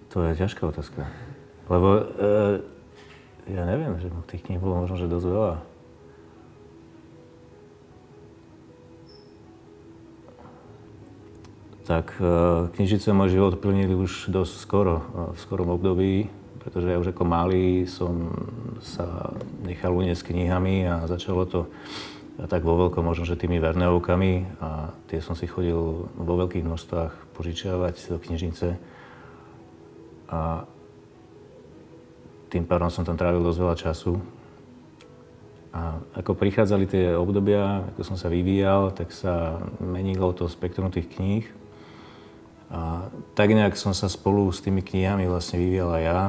To je ťažká otázka. Lebo ja neviem, že tých kníh bolo možno, že dosť veľa. Tak knižnice môj život plnili už dosť skoro, v skorom období, pretože ja už ako malý som sa nechal uniesť knihami a začalo to tak vo veľkom, možno, že tými Verneovkami a tie som si chodil vo veľkých množstvách požičiavať do knižnice. A tým pádom som tam trávil dosť veľa času. A ako prichádzali tie obdobia, ako som sa vyvíjal, tak sa menilo to spektrum tých kníh. A tak nejak som sa spolu s tými knihami vlastne vyvíjal aj ja.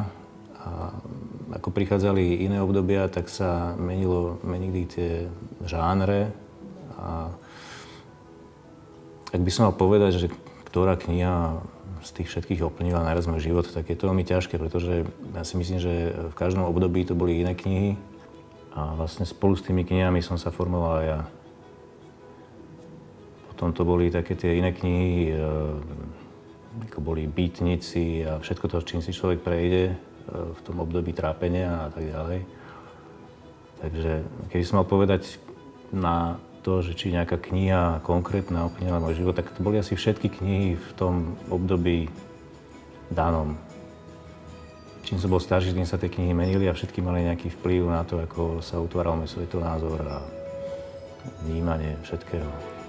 A ako prichádzali iné obdobia, tak sa menili tie žánre. A ak by som mal povedať, že ktorá kniha z tých všetkých ovplyvnila najviac môj život, tak je to veľmi ťažké, pretože ja si myslím, že v každom období to boli iné knihy a vlastne spolu s tými knihami som sa formoval aj ja. Potom to boli také tie iné knihy, ako boli Bytnici a všetko to, čím si človek prejde v tom období trápenia a tak ďalej. Takže keby som mal povedať na to, že či nejaká kniha konkrétna ovplyvnila môj život, tak to boli asi všetky knihy v tom období danom. Čím som bol starší, tým sa tie knihy menili a všetky mali nejaký vplyv na to, ako sa utváral môj svetonázor a vnímanie všetkého.